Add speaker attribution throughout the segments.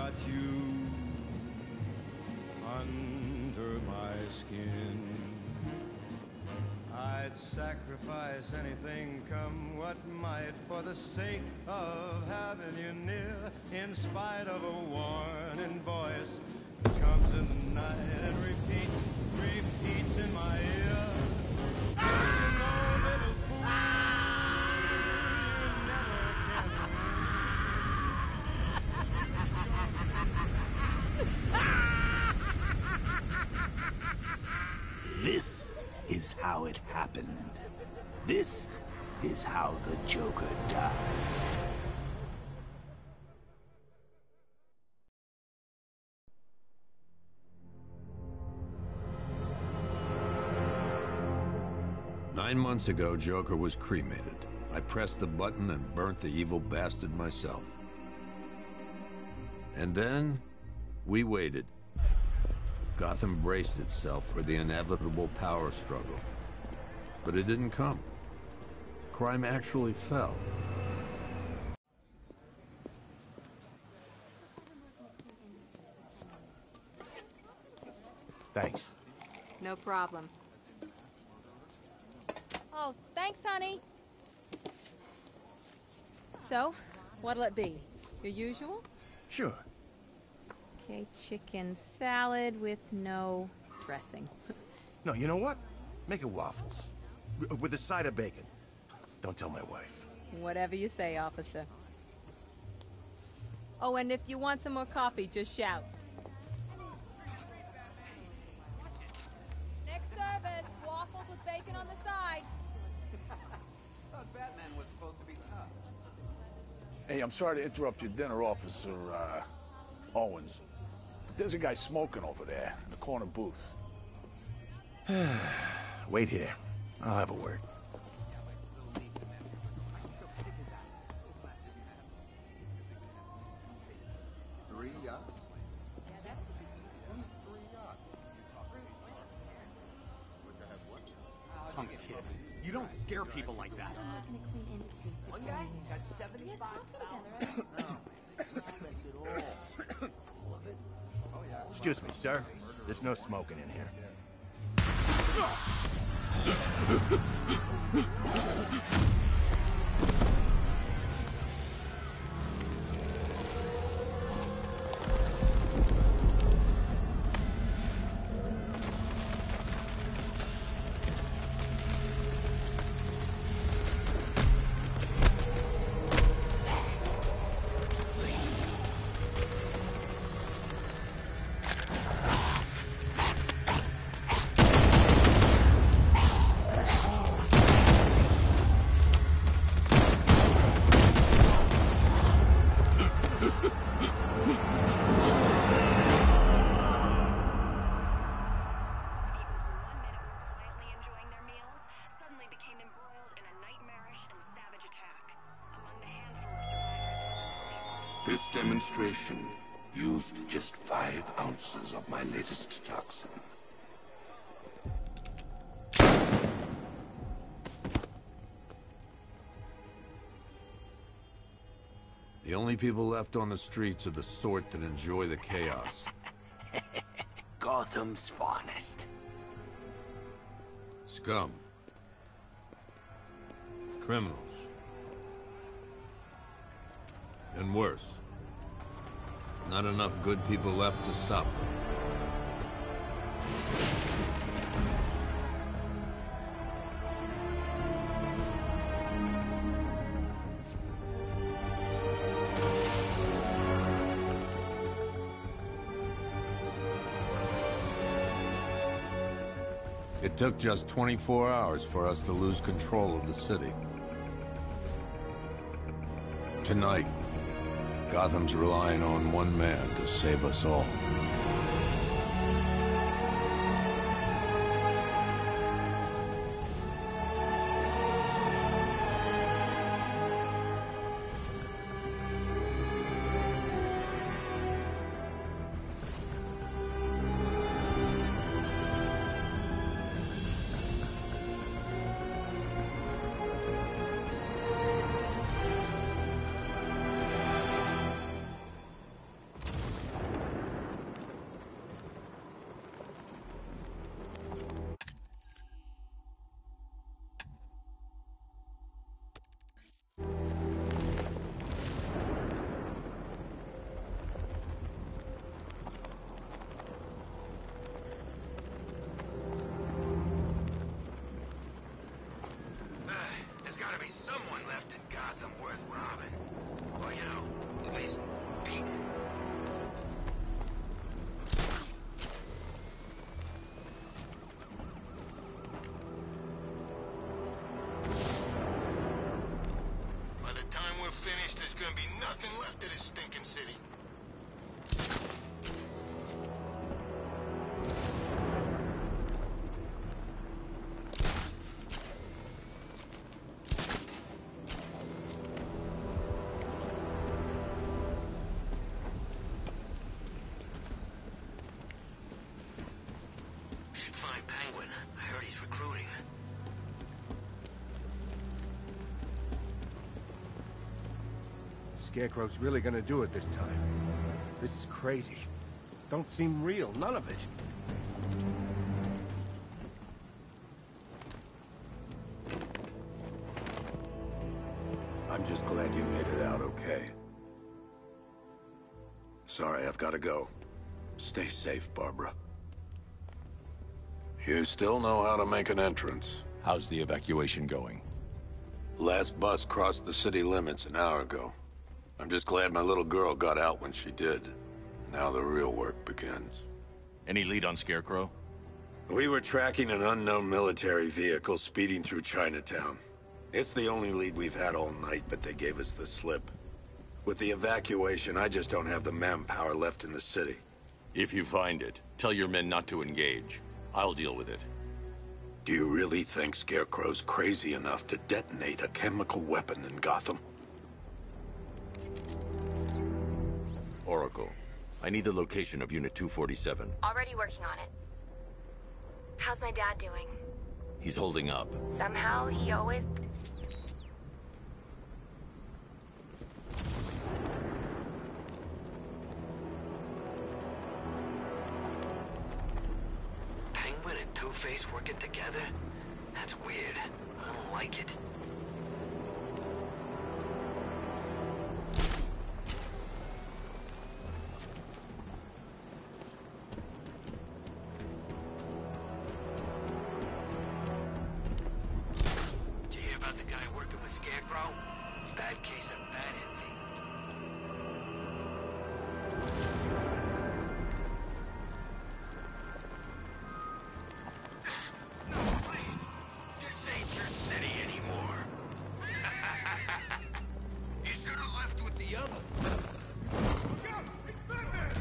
Speaker 1: got you under my skin. I'd sacrifice anything, come what might, for the sake of having you near. In spite of a warning voice that comes in the night and repeats in my ear. Don't you know, little fool, you never can win.
Speaker 2: This is how it happened. This is how the Joker died.
Speaker 3: Nine months ago, Joker was cremated. I pressed the button and burnt the evil bastard myself. And then, we waited. Gotham braced itself for the inevitable power struggle. But it didn't come. Crime actually fell.
Speaker 4: Thanks.
Speaker 5: No problem. Oh, thanks, honey. So, what'll it be? Your usual?
Speaker 4: Sure.
Speaker 5: Okay, chicken salad with no dressing.
Speaker 4: No, you know what? Make it waffles. With a side of bacon. Don't tell my wife.
Speaker 5: Whatever you say, officer. Oh, and if you want some more coffee, just shout. Next service, waffles with bacon on the side.
Speaker 6: I thought Batman was supposed to be tough.
Speaker 7: Hey, I'm sorry to interrupt your dinner, Officer, Owens. But there's a guy smoking over there in the corner booth.
Speaker 4: Wait here. I'll have a word.
Speaker 1: Three yachts?
Speaker 6: Come kid. You don't scare people like that. One guy got 75,000.
Speaker 4: Excuse me, sir. There's no smoking in here.
Speaker 2: This demonstration used just 5 ounces of my latest toxin.
Speaker 3: The only people left on the streets are the sort that enjoy the chaos.
Speaker 2: Gotham's finest.
Speaker 3: Scum. Criminals. And worse. Not enough good people left to stop them. It took just 24 hours for us to lose control of the city. Tonight, Gotham's relying on one man to save us all.
Speaker 8: finished, there's gonna be nothing left of this stinking city. Should find Penguin. I heard he's recruiting.
Speaker 4: Scarecrow's really gonna do it this time. This is crazy. Don't seem real, none of it.
Speaker 3: I'm just glad you made it out okay. Sorry, I've gotta go. Stay safe, Barbara. You still know how to make an entrance.
Speaker 9: How's the evacuation going?
Speaker 3: Last bus crossed the city limits an hour ago. I'm just glad my little girl got out when she did. Now the real work begins.
Speaker 9: Any lead on Scarecrow?
Speaker 3: We were tracking an unknown military vehicle speeding through Chinatown. It's the only lead we've had all night, but they gave us the slip. With the evacuation, I just don't have the manpower left in the city.
Speaker 9: If you find it, tell your men not to engage. I'll deal with it.
Speaker 3: Do you really think Scarecrow's crazy enough to detonate a chemical weapon in Gotham?
Speaker 9: Oracle, I need the location of Unit 247.
Speaker 10: Already working on it. How's my dad doing?
Speaker 9: He's holding up.
Speaker 10: Somehow, he always...
Speaker 8: Penguin and Two-Face working together? That's weird. I don't like it. Did you hear about the guy working with Scarecrow? Bad case of bad envy. No, please. This ain't your city anymore. You should have left with the other. Look out! It's Batman!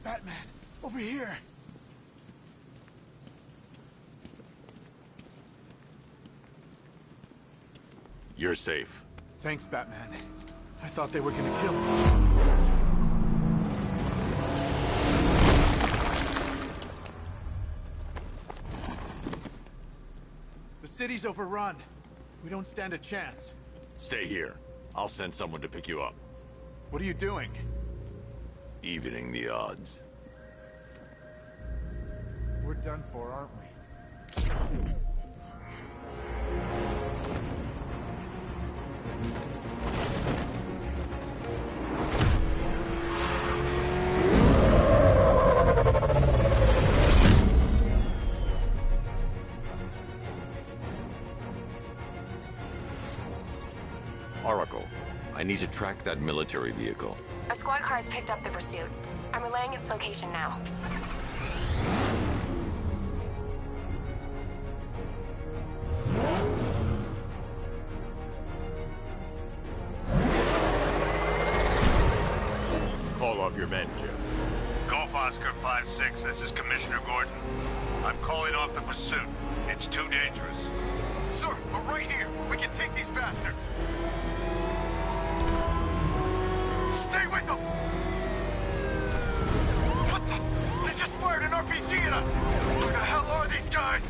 Speaker 7: Batman, over here.
Speaker 9: You're safe.
Speaker 7: Thanks, Batman. I thought they were gonna kill me. The city's overrun. We don't stand a chance.
Speaker 9: Stay here. I'll send someone to pick you up.
Speaker 7: What are you doing?
Speaker 9: Evening the odds.
Speaker 7: We're done for, aren't we?
Speaker 9: Oracle, I need to track that military vehicle.
Speaker 10: A squad car has picked up the pursuit. I'm relaying its location now.
Speaker 9: Call off your men, Jim.
Speaker 11: Golf Oscar 5-6, this is Commissioner Gordon. I'm calling off the pursuit. It's too dangerous.
Speaker 6: Sir, we're right here. We can take these bastards. Stay with them! What the? They just fired an RPG at us! Who the hell are these guys?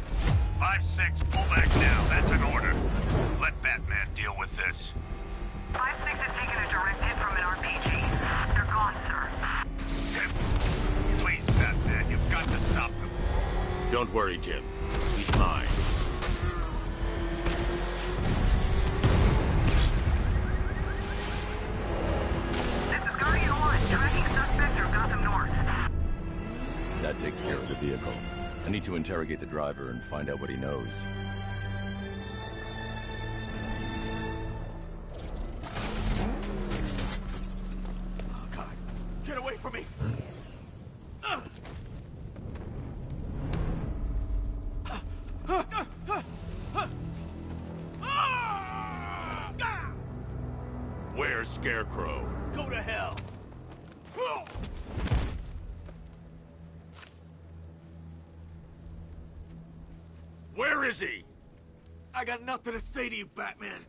Speaker 11: 5-6, pull back now. That's an order. Let Batman deal with this.
Speaker 12: 5-6 has taken a direct hit from an RPG. They're gone, sir.
Speaker 11: Jim, please, Batman, you've got to stop them.
Speaker 9: Don't worry, Jim. He's mine.
Speaker 12: This is Guardian 1, tracking suspect through Gotham North.
Speaker 9: That takes care of the vehicle. I need to interrogate the driver and find out what he knows.
Speaker 6: Oh, God. Get away from me!
Speaker 9: Where's Scarecrow?
Speaker 6: Go to hell!
Speaker 9: Where is he?
Speaker 6: I got nothing to say to you, Batman.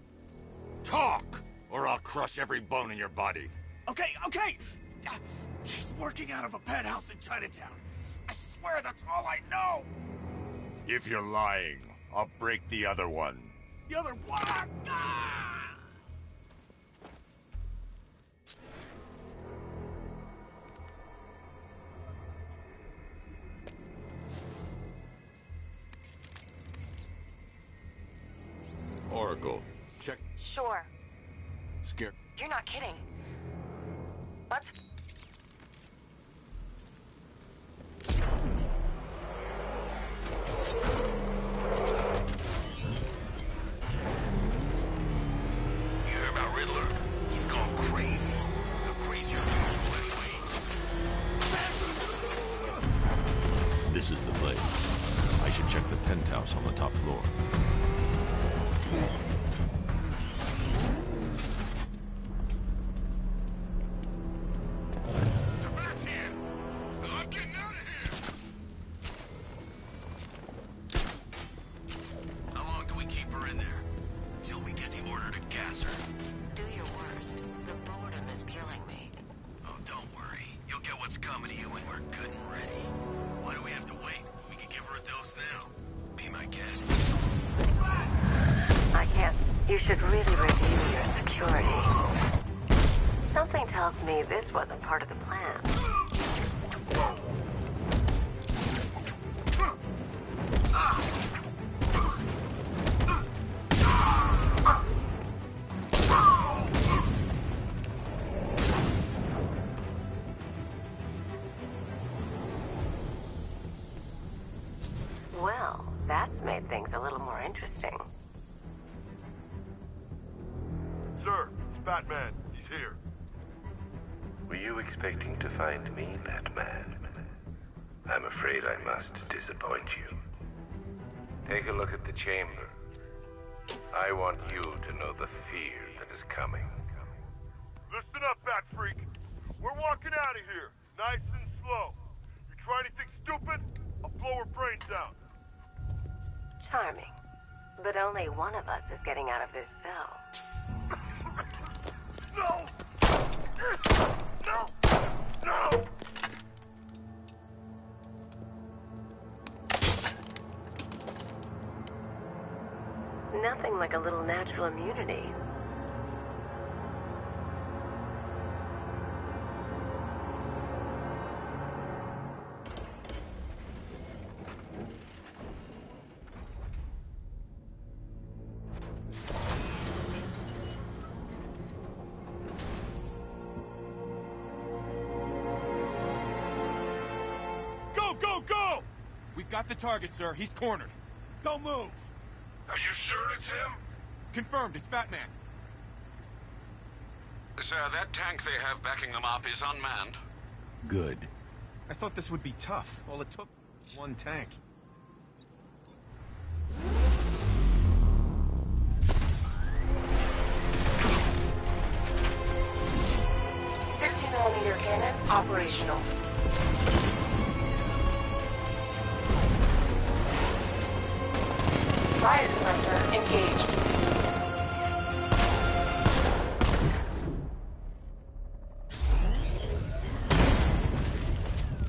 Speaker 9: Talk, or I'll crush every bone in your body.
Speaker 6: Okay. He's working out of a penthouse in Chinatown. I swear that's all I know.
Speaker 9: If you're lying, I'll break the other one.
Speaker 6: The other one? Ah!
Speaker 9: Oracle, check.
Speaker 10: Sure.
Speaker 9: Scare.
Speaker 10: You're not kidding. What?
Speaker 8: You heard about Riddler? He's gone crazy. No crazier than usual anyway.
Speaker 9: This is the place. I should check the penthouse on the top floor.
Speaker 8: The bat's here. I'm getting out of here. How long do we keep her in there? Till we get the order to gas her.
Speaker 13: Do your worst. The boredom is killing me.
Speaker 8: Oh, don't worry. You'll get what's coming to you when we're good and ready. Why do we have to wait? We can give her a dose now. Be my guest.
Speaker 13: I can't. You should really review your security. Something tells me this wasn't part of the plan. Well, that's made things a little more interesting.
Speaker 8: Sir, it's Batman. He's here.
Speaker 14: Were you expecting to find me, Batman? I'm afraid I must disappoint you. Take a look at the chamber. I want you to know the fear that is coming.
Speaker 8: Listen up, Bat Freak. We're walking out of here, nice and slow. You try anything stupid, I'll blow her brains out.
Speaker 13: Charming. But only one of us is getting out of this cell.
Speaker 8: No! No! No!
Speaker 13: Nothing like a little natural immunity.
Speaker 6: Go! We've got the target, sir. He's cornered. Don't move!
Speaker 8: Are you sure it's him?
Speaker 6: Confirmed, it's Batman.
Speaker 11: Sir, that tank they have backing them up is unmanned.
Speaker 9: Good.
Speaker 6: I thought this would be tough. All it took was one tank.
Speaker 10: $60mm cannon operational. Riot suppressor engaged.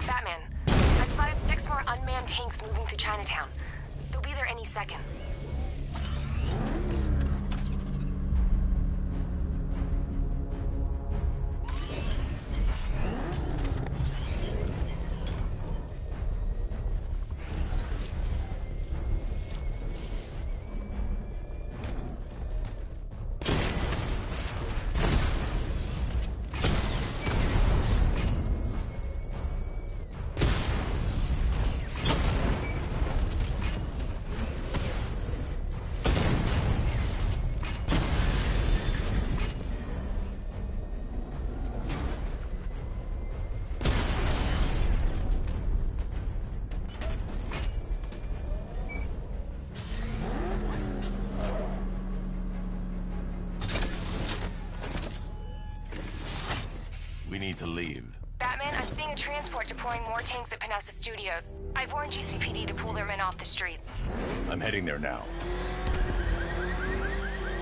Speaker 10: Batman, I've spotted 6 more unmanned tanks moving through Chinatown. They'll be there any second.
Speaker 9: need to leave.
Speaker 10: Batman, I'm seeing a transport deploying more tanks at Panessa Studios. I've warned GCPD to pull their men off the streets.
Speaker 7: I'm heading there now.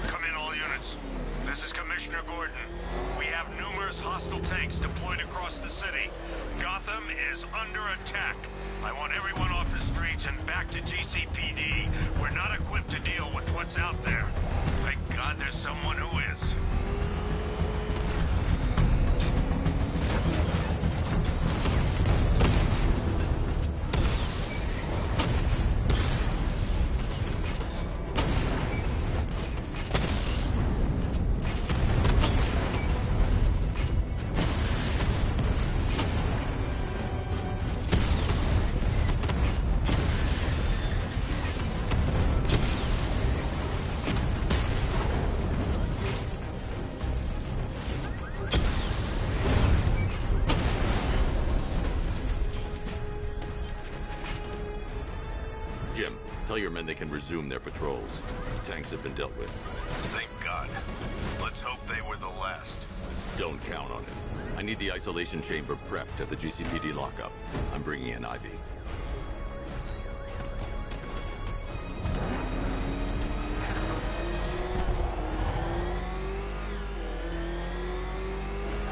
Speaker 11: Come in, all units. This is Commissioner Gordon. We have numerous hostile tanks deployed across the city. Gotham is under attack. I want everyone off the streets and back to GCPD. We're not equipped to deal with what's out there. Thank God there's someone who is.
Speaker 9: Jim, tell your men they can resume their patrols. Tanks have been dealt with.
Speaker 11: Thank God. Let's hope they were the last.
Speaker 9: Don't count on it. I need the isolation chamber prepped at the GCPD lockup. I'm bringing in Ivy.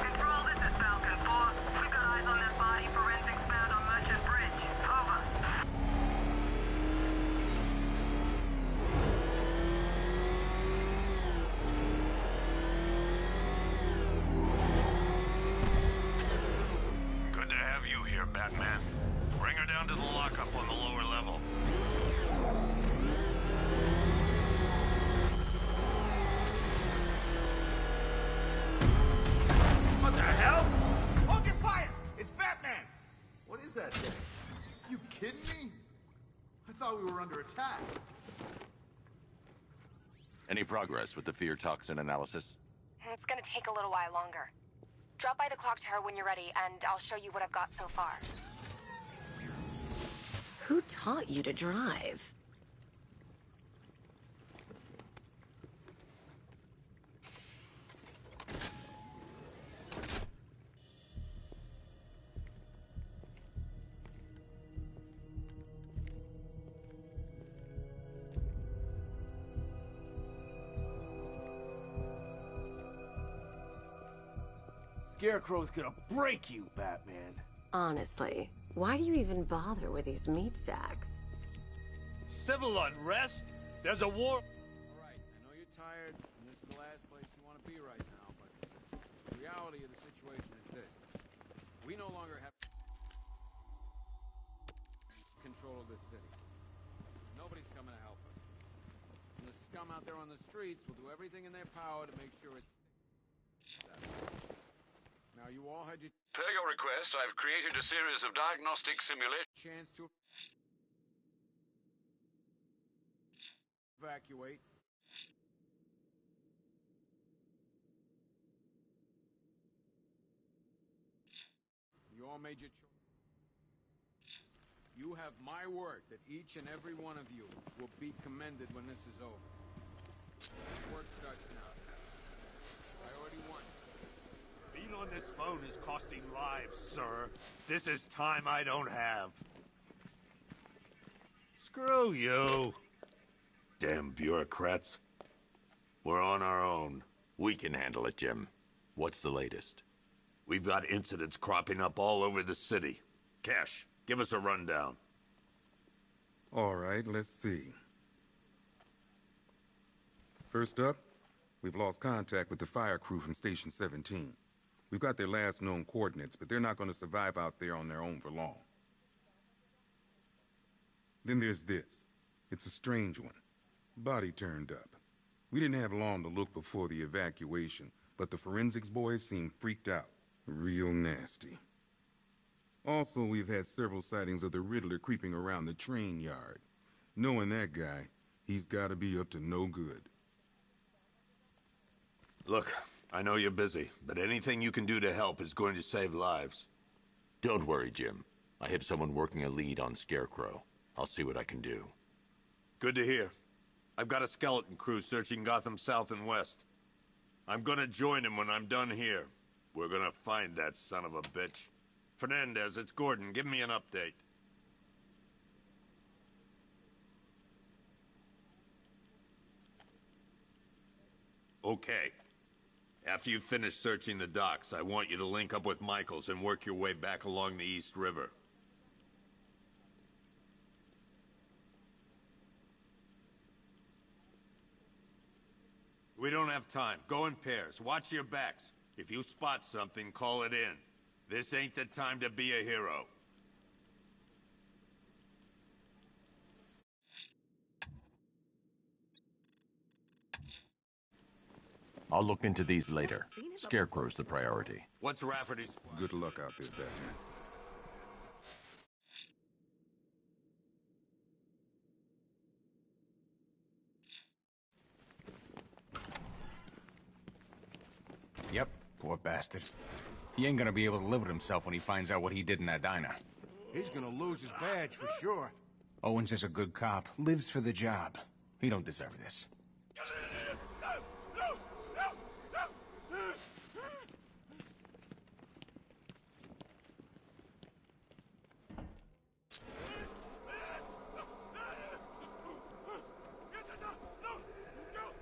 Speaker 12: Control, this is Falcon 4. We've got eyes on that body. Forensics found on Merchant Bridge. Over.
Speaker 11: Good to have you here, Batman. Bring her down to the lockup on the lower level.
Speaker 6: What the hell? Hold your fire! It's Batman! What is that thing? You kidding me? I thought we were under attack.
Speaker 9: Any progress with the fear toxin analysis?
Speaker 10: It's gonna take a little while longer. Drop by the clock tower when you're ready, and I'll show you what I've got so far.
Speaker 13: Who taught you to drive?
Speaker 6: Scarecrow's gonna break you, Batman.
Speaker 13: Honestly, why do you even bother with these meat sacks?
Speaker 11: Civil unrest? There's a war.
Speaker 15: Alright, I know you're tired, and this is the last place you want to be right now, but the reality of the situation is this. We no longer have control of this city. Nobody's coming to help us. And the scum out there on the streets will do everything in their power to make sure it's that way. Now, you all had your
Speaker 16: Per your request, I've created a series of diagnostic simulations.
Speaker 15: chance to evacuate. You all made your choice. You have my word that each and every one of you will be commended when this is over. Work starts now. Priority 1.
Speaker 11: Being on this phone is costing lives, sir. This is time I don't have. Screw you. Damn bureaucrats. We're on our own.
Speaker 9: We can handle it, Jim. What's the latest?
Speaker 11: We've got incidents cropping up all over the city. Cash, give us a rundown.
Speaker 17: All right, let's see. First up, we've lost contact with the fire crew from Station 17. We've got their last known coordinates, but they're not going to survive out there on their own for long. Then there's this. It's a strange one. Body turned up. We didn't have long to look before the evacuation, but the forensics boys seem freaked out. Real nasty. Also, we've had several sightings of the Riddler creeping around the train yard. Knowing that guy, he's got to be up to no good.
Speaker 11: Look, I know you're busy, but anything you can do to help is going to save lives.
Speaker 9: Don't worry, Jim. I have someone working a lead on Scarecrow. I'll see what I can do.
Speaker 11: Good to hear. I've got a skeleton crew searching Gotham South and West. I'm gonna join him when I'm done here.
Speaker 3: We're gonna find that son of a bitch. Fernandez, it's Gordon. Give me an update. Okay. After you finish searching the docks, I want you to link up with Michaels and work your way back along the East River. We don't have time. Go in pairs. Watch your backs. If you spot something, call it in. This ain't the time to be a hero.
Speaker 9: I'll look into these later. Scarecrow's the priority.
Speaker 3: What's Rafferty's?
Speaker 17: Good luck out there, Batman.
Speaker 15: Yep, poor bastard. He ain't gonna be able to live with himself when he finds out what he did in that diner.
Speaker 4: He's gonna lose his badge for sure.
Speaker 15: Owens is a good cop, lives for the job. He don't deserve this.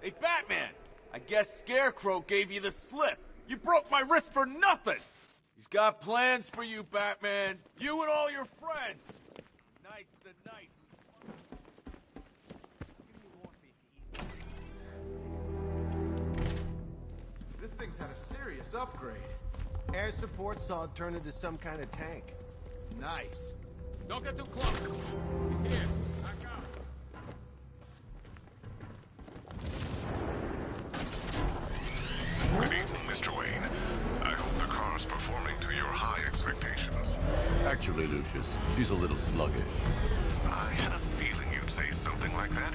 Speaker 18: Hey, Batman! I guess Scarecrow gave you the slip. You broke my wrist for nothing! He's got plans for you, Batman. You and all your friends. Night's the night.
Speaker 6: This thing's had a serious upgrade.
Speaker 19: Air support saw it turn into some kind of tank.
Speaker 6: Nice.
Speaker 15: Don't get too close. He's here. Back out.
Speaker 20: Good evening, Mr. Wayne. I hope the car's performing to your high expectations.
Speaker 9: Actually, Lucius, she's a little sluggish.
Speaker 20: I had a feeling you'd say something like that.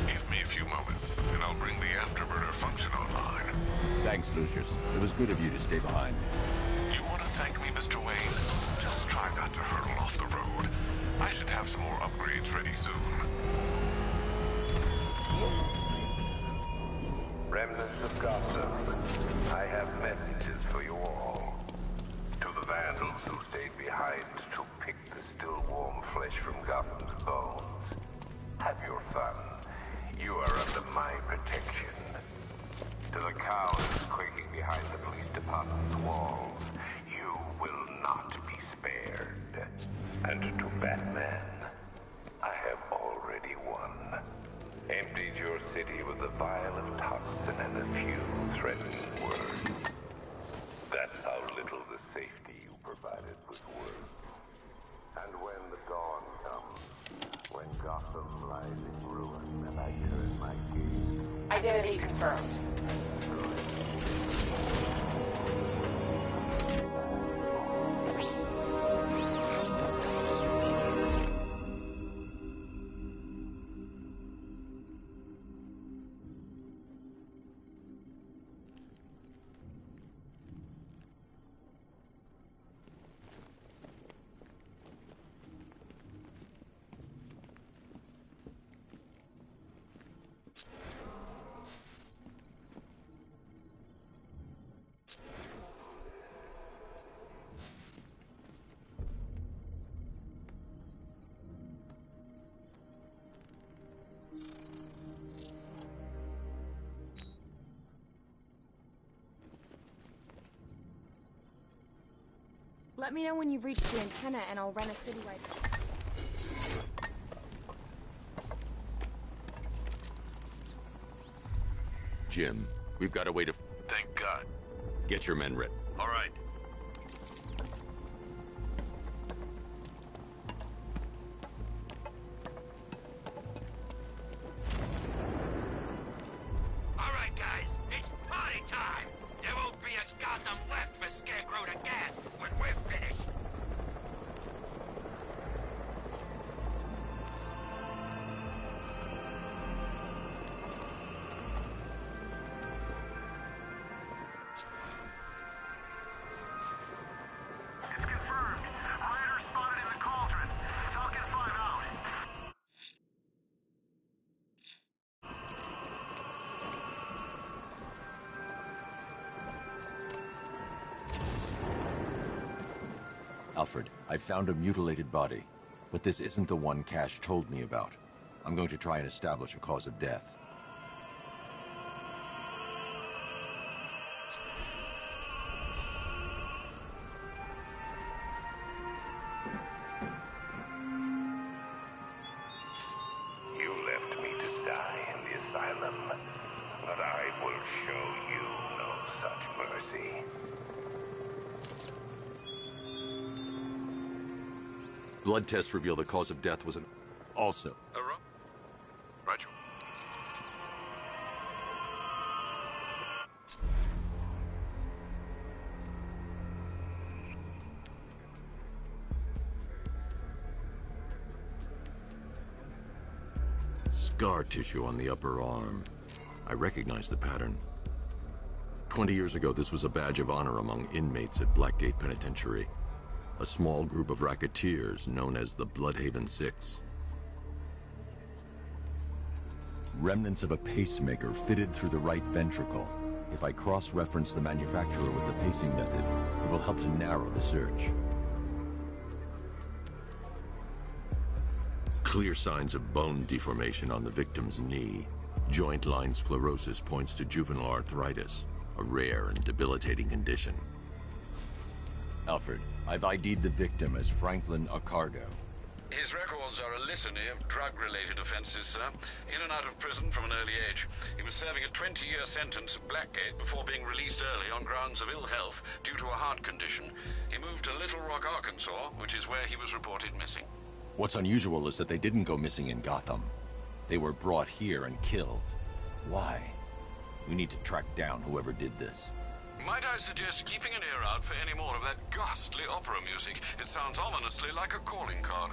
Speaker 20: Give me a few moments, and I'll bring the afterburner function online.
Speaker 9: Thanks, Lucius. It was good of you to stay behind.
Speaker 20: You want to thank me, Mr. Wayne? Just try not to hurtle off the road. I should have some more upgrades ready soon.
Speaker 14: Remnants of Gotham, I have messages for you all. To the vandals who stayed behind to pick the still warm flesh from Gotham's bones. Have your fun. You are under my protection. To the cowards quaking behind the police department's walls, you will not be spared. And to Batman, I have already won. Emptied your city with a vial of toxin and a few threatening words. That's how little the safety you provided was worth. And when the dawn comes, when Gotham lies in ruin and I turn my gaze...
Speaker 10: Identity confirmed. Let me know when you've reached the antenna and I'll run a citywide...
Speaker 9: Jim, we've got a way to...
Speaker 3: Thank God.
Speaker 9: Get your men ready.
Speaker 3: All right.
Speaker 11: All right, guys, it's party time. There won't be a Gotham left for Scarecrow to gas when we're finished.
Speaker 9: Alfred, I found a mutilated body, but this isn't the one Cash told me about. I'm going to try and establish a cause of death.
Speaker 14: You left me to die in the asylum, but I will show you no such mercy.
Speaker 9: Blood tests reveal the cause of death was an... also.
Speaker 16: Roger.
Speaker 9: Scar tissue on the upper arm. I recognize the pattern. 20 years ago, this was a badge of honor among inmates at Blackgate Penitentiary. A small group of racketeers known as the Bloodhaven Six. Remnants of a pacemaker fitted through the right ventricle. If I cross-reference the manufacturer with the pacing method, it will help to narrow the search. Clear signs of bone deformation on the victim's knee. Joint line sclerosis points to juvenile arthritis, a rare and debilitating condition. Alfred, I've ID'd the victim as Franklin Accardo.
Speaker 16: His records are a litany of drug-related offenses, sir. In and out of prison from an early age. He was serving a 20-year sentence at Blackgate before being released early on grounds of ill health due to a heart condition. He moved to Little Rock, Arkansas, which is where he was reported missing.
Speaker 9: What's unusual is that they didn't go missing in Gotham. They were brought here and killed. Why? We need to track down whoever did this.
Speaker 16: Might I suggest keeping an ear out for any more of that ghastly opera music? It sounds ominously like a calling card.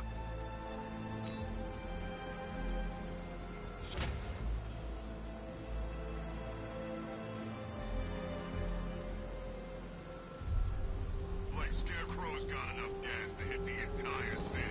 Speaker 20: Like Scarecrow's got enough gas to hit the entire city.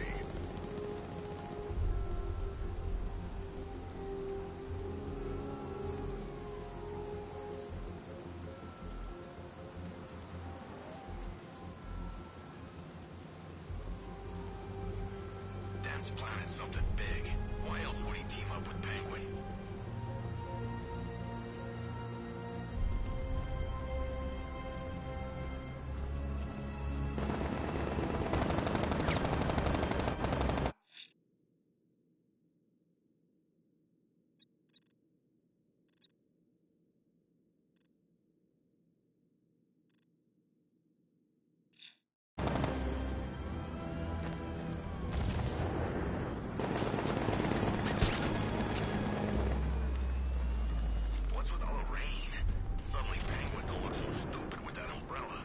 Speaker 20: Dan's planning something big. Why else would he team up with Penguin? What's with all the rain? Suddenly Penguin don't look so stupid with that umbrella.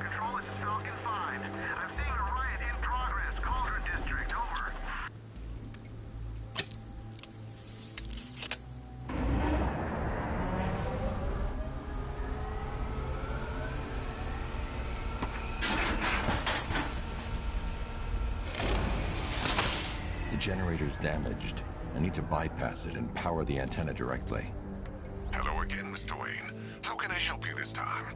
Speaker 12: Control, this is Falcon 5. I'm seeing a riot in progress. Cauldron District, over.
Speaker 9: The generator's damaged. I need to bypass it and power the antenna directly.
Speaker 20: Hello again, Mr. Wayne. How can I help you this time?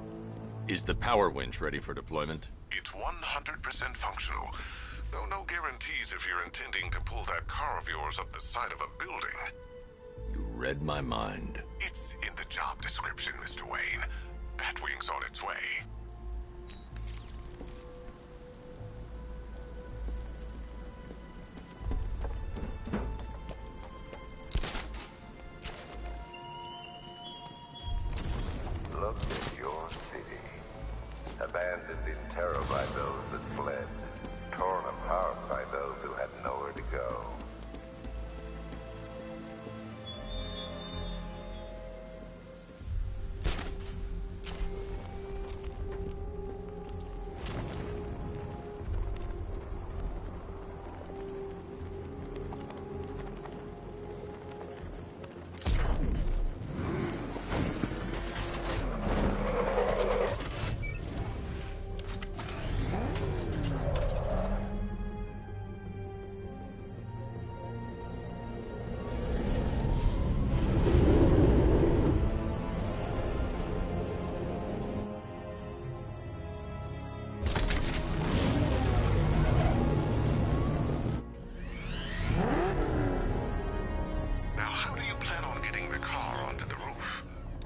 Speaker 9: Is the power winch ready for deployment?
Speaker 20: It's 100% functional. Though no guarantees if you're intending to pull that car of yours up the side of a building.
Speaker 9: You read my mind.
Speaker 20: It's in the job description, Mr. Wayne. Batwing's on its way.
Speaker 14: Look at your city. Abandoned in terror by those that fled. Torn apart by those who had nowhere to go.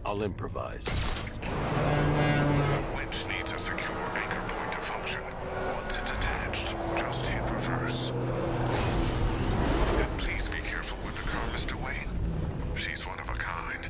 Speaker 9: I'll improvise.
Speaker 20: Winch needs a secure anchor point to function. Once it's attached, just hit reverse. And please be careful with the car, Mr. Wayne. She's one of a kind.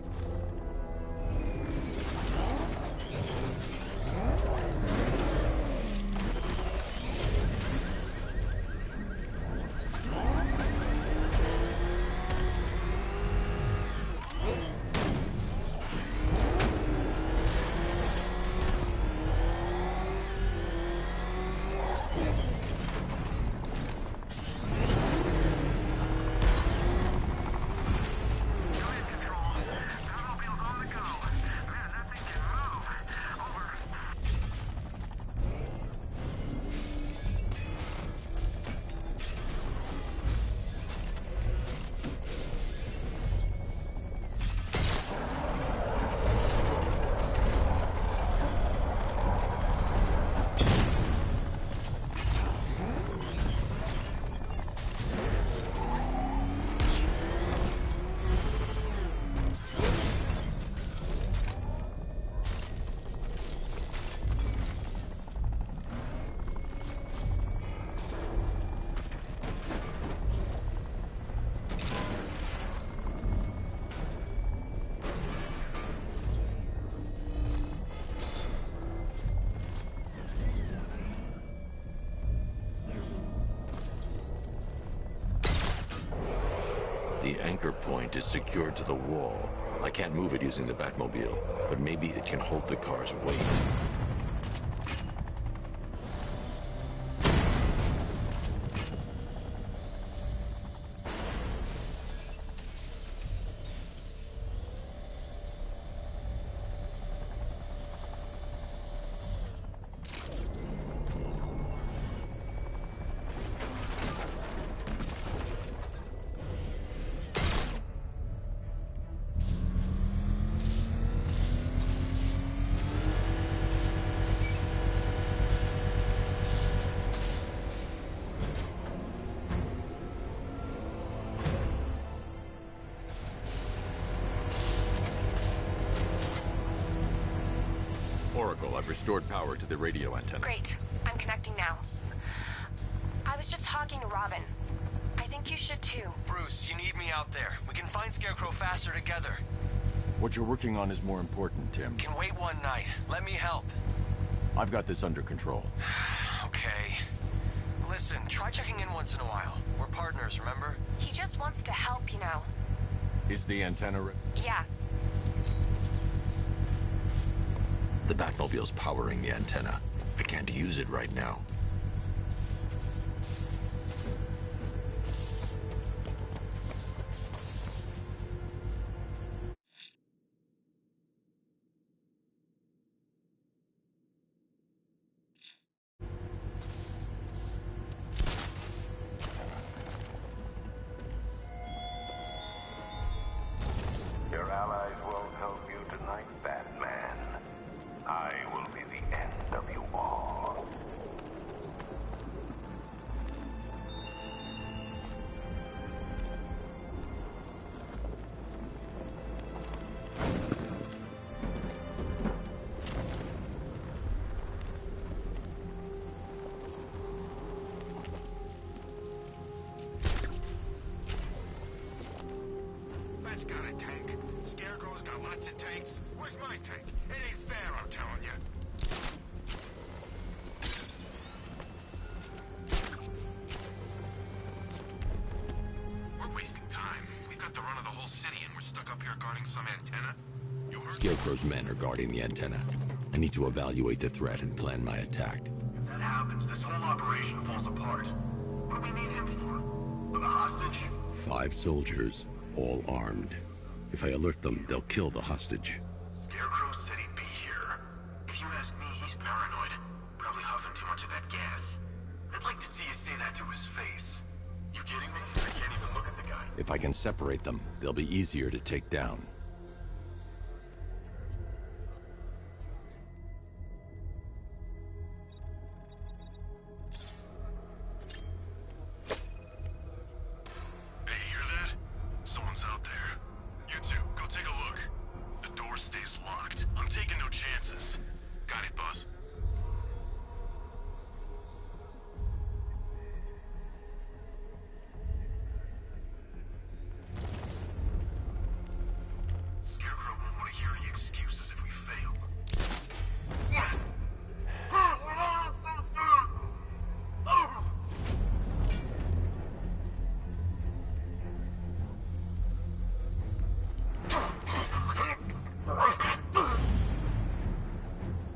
Speaker 9: The anchor point is secured to the wall. I can't move it using the Batmobile, but maybe it can hold the car's weight. Oracle, I've restored power to the radio antenna.
Speaker 10: Great. I'm connecting now. I was just talking to Robin. I think you should too.
Speaker 21: Bruce, you need me out there. We can find Scarecrow faster together.
Speaker 9: What you're working on is more important, Tim.
Speaker 21: Can wait one night. Let me help.
Speaker 9: I've got this under control.
Speaker 21: Okay. Listen, try checking in once in a while. We're partners, remember?
Speaker 10: He just wants to help, you know.
Speaker 9: Is the antenna...
Speaker 10: Yeah.
Speaker 9: The Batmobile's powering the antenna. I can't use it right now.
Speaker 14: Your allies won't help you tonight, Batman. I will be the end of you all.
Speaker 20: That's got a tank. Scarecrow's got lots of tanks. Where's my tank? It ain't fair, I'm telling you. We're wasting time. We've got the run of the whole city and we're stuck up here guarding some antenna. You heard?
Speaker 9: Scarecrow's men are guarding the antenna. I need to evaluate the threat and plan my attack.
Speaker 20: If that happens, this whole operation falls apart. What do we need him for? For the hostage?
Speaker 9: 5 soldiers, all armed. If I alert them, they'll kill the hostage.
Speaker 20: Scarecrow said he'd be here. If you ask me, he's paranoid. Probably huffing too much of that gas. I'd like to see you say that to his face. You kidding me? I can't even look at the guy.
Speaker 9: If I can separate them, they'll be easier to take down.
Speaker 20: Hey, you hear that? Someone's out there. You two, go take a look. The door stays locked. I'm taking no chances. Got it, boss. Scarecrow won't want to hear any excuses if we fail.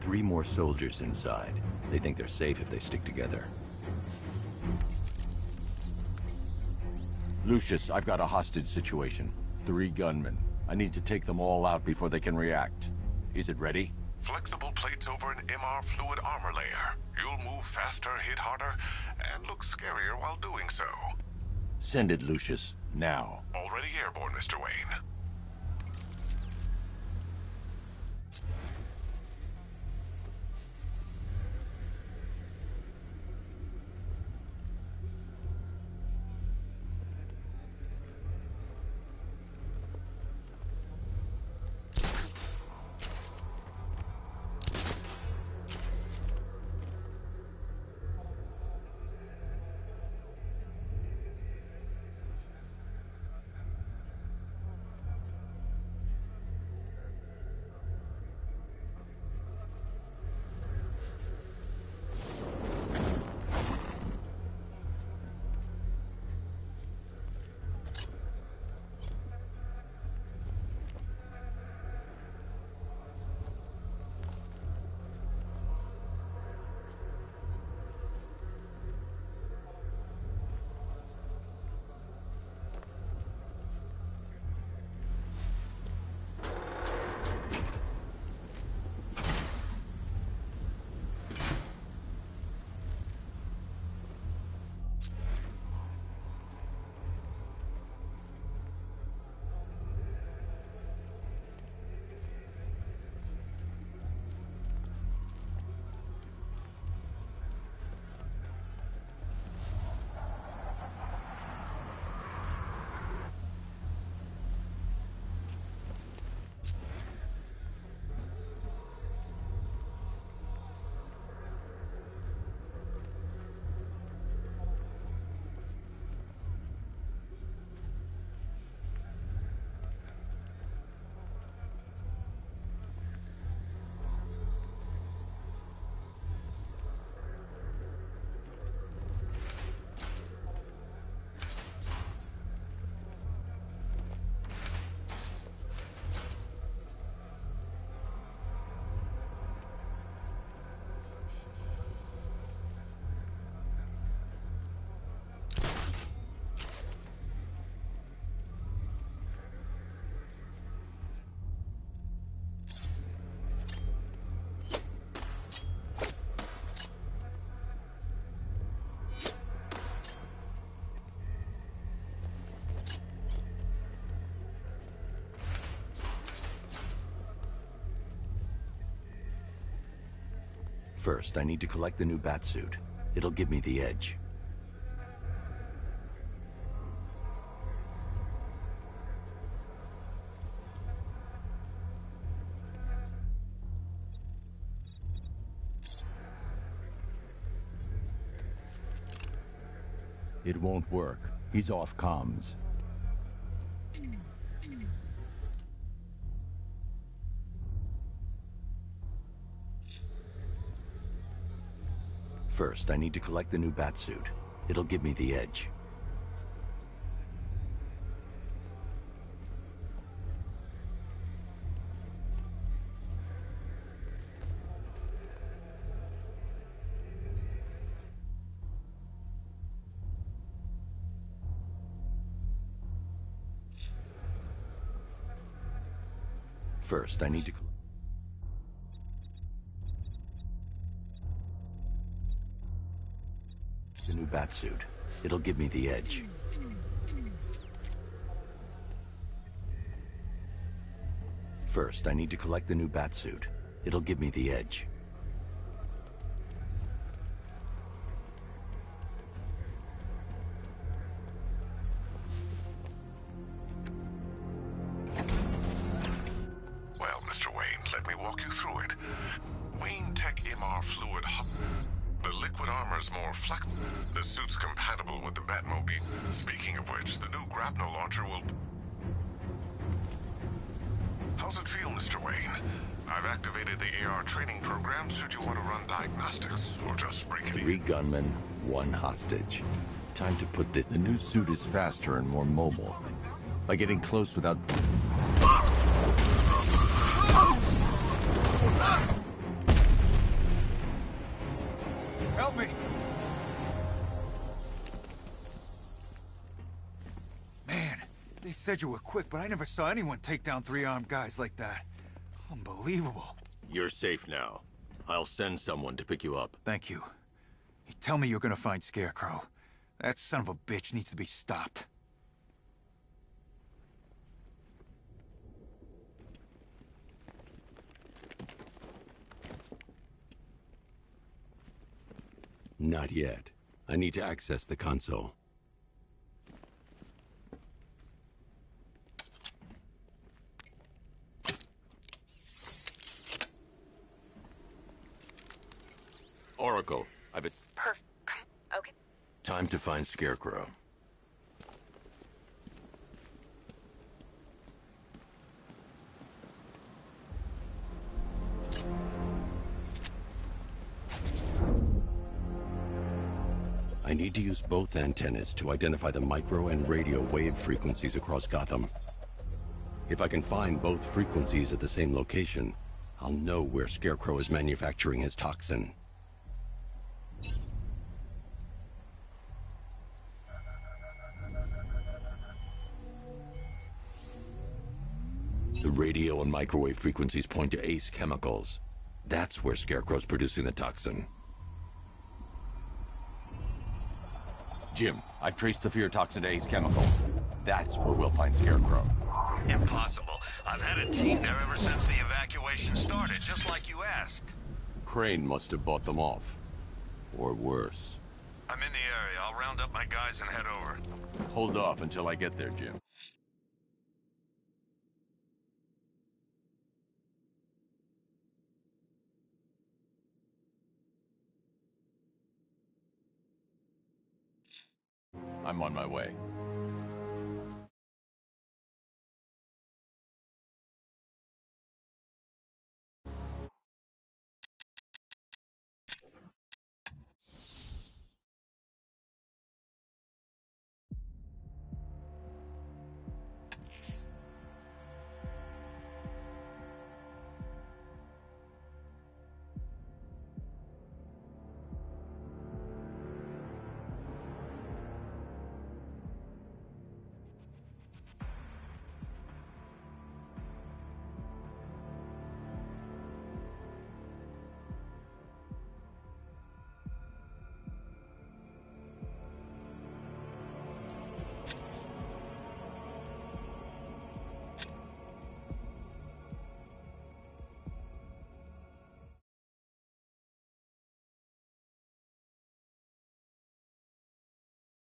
Speaker 9: 3 more soldiers inside. They think they're safe if they stick together. Lucius, I've got a hostage situation. 3 gunmen. I need to take them all out before they can react. Is it ready?
Speaker 20: Flexible plates over an MR fluid armor layer. You'll move faster, hit harder, and look scarier while doing so.
Speaker 9: Send it, Lucius. Now.
Speaker 20: Already airborne, Mr. Wayne.
Speaker 9: First, I need to collect the new batsuit. It'll give me the edge. It won't work. He's off comms. First, I need to collect the new batsuit. It'll give me the edge. First, I need to... the new batsuit. It'll give me the edge. First, I need to collect the new batsuit. It'll give me the edge.
Speaker 20: Well,
Speaker 5: walk you through it. Wayne Tech MR fluid. The liquid armor's more flexible. The suit's compatible with the Batmobile. Speaking of which, the new grapnel launcher will... How's it feel, Mr. Wayne? I've activated the AR training program should you want to run diagnostics, or just break it in.
Speaker 9: 3 gunmen, 1 hostage. Time to put the new suit is faster and more mobile. By getting close without...
Speaker 6: Help me! Man, they said you were quick, but I never saw anyone take down 3 armed guys like that. Unbelievable.
Speaker 9: You're safe now. I'll send someone to pick you up.
Speaker 6: Thank you. You tell me you're gonna find Scarecrow. That son of a bitch needs to be stopped.
Speaker 9: Not yet. I need to access the console. Oracle, I've been...
Speaker 10: Okay.
Speaker 9: Time to find Scarecrow. I need to use both antennas to identify the micro and radio wave frequencies across Gotham. If I can find both frequencies at the same location, I'll know where Scarecrow is manufacturing his toxin. The radio and microwave frequencies point to Ace Chemicals. That's where Scarecrow's producing the toxin. Jim, I've traced the fear toxin to Ace Chemicals. That's where we'll find Scarecrow.
Speaker 11: Impossible. I've had a team there ever since the evacuation started, just like you asked.
Speaker 9: Crane must have bought them off. Or worse.
Speaker 11: I'm in the area. I'll round up my guys and head over.
Speaker 9: Hold off until I get there, Jim. I'm on my way.